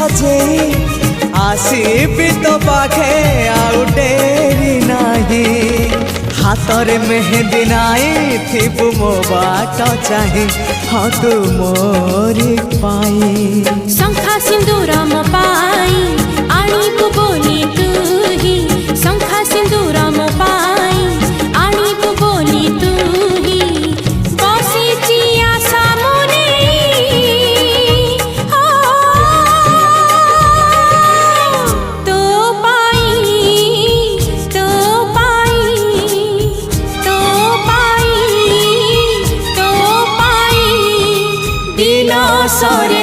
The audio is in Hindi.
सजे आसीबी तो पाखे आउ डेरी नाही हाथरे मेहंदी नाई थिबु मो बाट चाहे हाँ तू मोरी पाई शंखा सिंदूर मो पाई आनिबु बोली तू ही शंखा सिंदूर मो पाई आनिबु बोली तू ही बसी आशा मोने तो पाई तो पाई तो पाई तो पाई दिल सरे